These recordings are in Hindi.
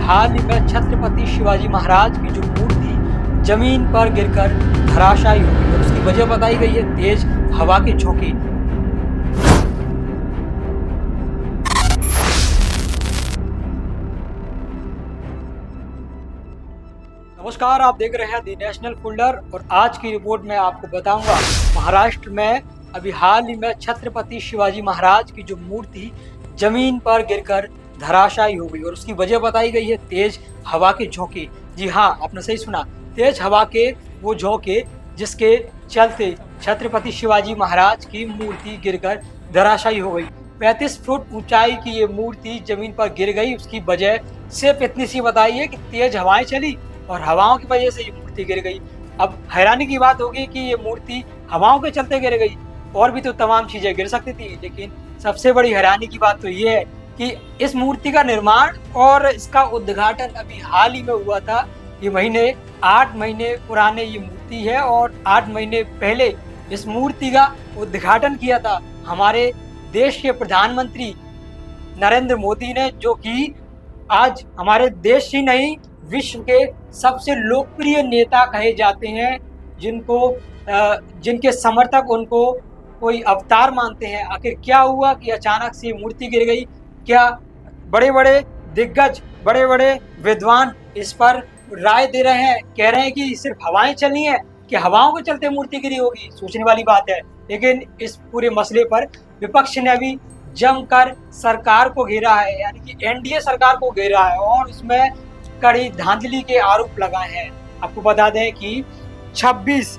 हाल ही में छत्रपति शिवाजी महाराज की जो मूर्ति जमीन पर गिरकर धराशायी हो गई और उसकी वजह बताई गई है तेज हवा के झोंके। नमस्कार, आप देख रहे हैं दी नेशनल फोल्डर और आज की रिपोर्ट में आपको बताऊंगा महाराष्ट्र में अभी हाल ही में छत्रपति शिवाजी महाराज की जो मूर्ति जमीन पर गिरकर धराशायी हो गई और उसकी वजह बताई गई है तेज हवा के झोंके। जी हाँ, आपने सही सुना, तेज हवा के वो झोंके जिसके चलते छत्रपति शिवाजी महाराज की मूर्ति गिरकर धराशायी हो गई। 35 फुट ऊंचाई की ये मूर्ति जमीन पर गिर गई। उसकी वजह सिर्फ इतनी सी बताई है कि तेज हवाएं चली और हवाओं की वजह से ये मूर्ति गिर गई। अब हैरानी की बात होगी कि ये मूर्ति हवाओं के चलते गिर गई, और भी तो तमाम चीजें गिर सकती थी, लेकिन सबसे बड़ी हैरानी की बात तो ये है कि इस मूर्ति का निर्माण और इसका उद्घाटन अभी हाल ही में हुआ था। ये 8 महीने पुराने ये मूर्ति है और 8 महीने पहले इस मूर्ति का उद्घाटन किया था हमारे देश के प्रधानमंत्री नरेंद्र मोदी ने, जो कि आज हमारे देश ही नहीं विश्व के सबसे लोकप्रिय नेता कहे जाते हैं, जिनके समर्थक उनको कोई अवतार मानते हैं। आखिर क्या हुआ कि अचानक से मूर्ति गिर गई? क्या बड़े बड़े दिग्गज, बड़े बड़े विद्वान इस पर राय दे रहे हैं, कह रहे हैं कि सिर्फ हवाएं चली हैं, कि हवाओं के चलते मूर्ति गिरी होगी? सोचने वाली बात है। लेकिन इस पूरे मसले पर विपक्ष ने भी जमकर सरकार को घेरा है, यानी कि एनडीए सरकार को घेरा है और इसमें कड़ी धांधली के आरोप लगाए हैं। आपको बता दें कि 26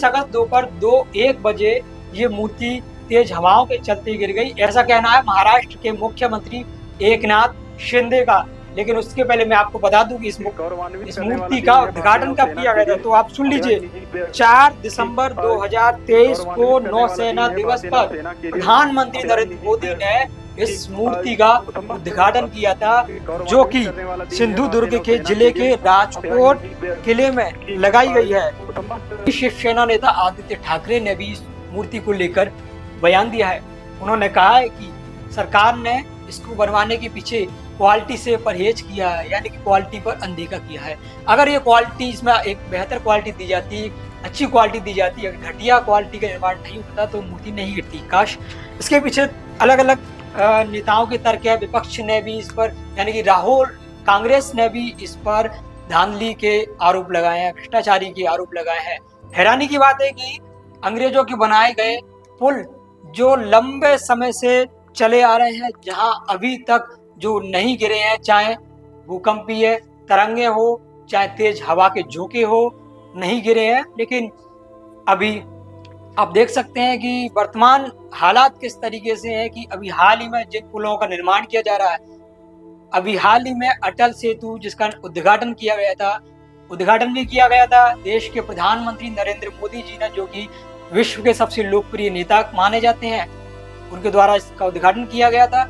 अगस्त दोपहर 2:01 बजे ये मूर्ति तेज हवाओं के चलते गिर गई, ऐसा कहना है महाराष्ट्र के मुख्यमंत्री एकनाथ शिंदे का। लेकिन उसके पहले मैं आपको बता दूं कि इस मूर्ति का उद्घाटन कब किया गया था, तो आप सुन लीजिए। 4 दिसंबर 2023 को नौसेना दिवस पर प्रधानमंत्री नरेंद्र मोदी ने इस मूर्ति का उद्घाटन किया था, जो कि सिंधुदुर्ग के जिले के राजकोट किले में लगाई गई है। शिवसेना नेता आदित्य ठाकरे ने भी इस मूर्ति को लेकर बयान दिया है। उन्होंने कहा है कि सरकार ने इसको बनवाने के पीछे क्वालिटी से परहेज किया है, यानी कि क्वालिटी पर अनदेखा किया है। अगर ये क्वालिटी, इसमें एक बेहतर क्वालिटी दी जाती, अच्छी क्वालिटी दी जाती, अगर घटिया क्वालिटी का निर्माण नहीं होता तो मूर्ति नहीं गिरती। काश इसके पीछे अलग अलग नेताओं के तर्क है। विपक्ष ने भी इस पर, यानी कि राहुल, कांग्रेस ने भी इस पर धांधली के आरोप लगाए हैं, भ्रष्टाचारी के आरोप लगाए हैं। हैरानी की बात है कि अंग्रेजों के बनाए गए पुल जो लंबे समय से चले आ रहे हैं, जहां अभी तक जो नहीं गिरे हैं, चाहे भूकंपीय तरंगे हो, चाहे तेज हवा के झोंके हो, नहीं गिरे हैं। लेकिन अभी आप देख सकते हैं कि वर्तमान हालात किस तरीके से हैं कि अभी हाल ही में जिन पुलों का निर्माण किया जा रहा है, अभी हाल ही में अटल सेतु जिसका उद्घाटन किया गया था, उद्घाटन भी किया गया था देश के प्रधानमंत्री नरेंद्र मोदी जी ने, जो कि विश्व के सबसे लोकप्रिय नेता माने जाते हैं, उनके द्वारा इसका उद्घाटन किया गया था।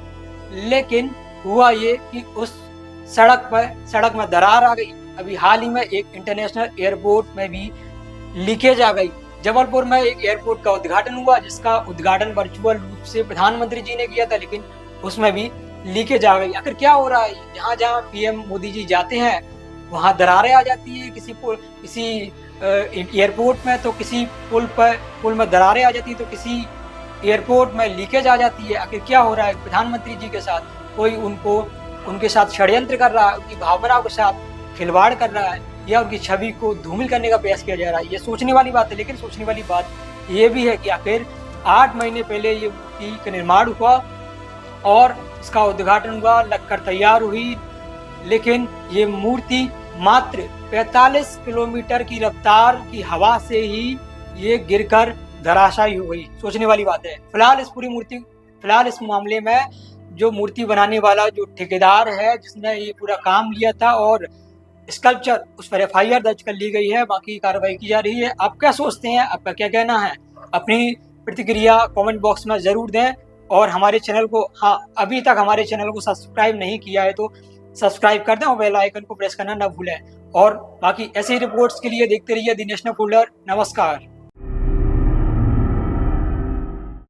लेकिन हुआ ये कि उस सड़क में दरार आ गई। अभी हाल ही में एक इंटरनेशनल एयरपोर्ट में भी लीकेज आ गई। जबलपुर में एक एयरपोर्ट का उद्घाटन हुआ, जिसका उद्घाटन वर्चुअल रूप से प्रधानमंत्री जी ने किया था, लेकिन उसमें भी लीकेज आ गई। आखिर क्या हो रहा है? जहाँ जहाँ पीएम मोदी जी जाते हैं वहाँ दरारें आ जाती है, किसी एयरपोर्ट में तो किसी पुल में दरारें आ जाती है, तो किसी एयरपोर्ट में लीकेज आ जाती है। आखिर क्या हो रहा है प्रधानमंत्री जी के साथ? कोई उनके साथ षड्यंत्र कर रहा है, उनकी भावनाओं के साथ खिलवाड़ कर रहा है, या उनकी छवि को धूमिल करने का प्रयास किया जा रहा है? ये सोचने वाली बात है। लेकिन सोचने वाली बात ये भी है कि आखिर 8 महीने पहले ये मूर्ति का निर्माण हुआ और इसका उद्घाटन हुआ, लगकर तैयार हुई, लेकिन ये मूर्ति मात्र 45 किलोमीटर की रफ्तार की हवा से ही ये गिरकर धराशायी हो गई। सोचने वाली बात है। फिलहाल इस मामले में जो मूर्ति बनाने वाला जो ठेकेदार है, जिसने ये पूरा काम लिया था, और स्कल्पचर, उस पर FIR दर्ज कर ली गई है, बाकी कार्रवाई की जा रही है। आप क्या सोचते हैं? आपका क्या कहना है? अपनी प्रतिक्रिया कमेंट बॉक्स में जरूर दें और हमारे चैनल को, अभी तक हमारे चैनल को सब्सक्राइब नहीं किया है तो सब्सक्राइब कर दें और बेल आइकन को प्रेस करना ना भूलें। और बाकी ऐसे रिपोर्ट्स के लिए देखते रहिए दी नेशनल फोल्डर। नमस्कार।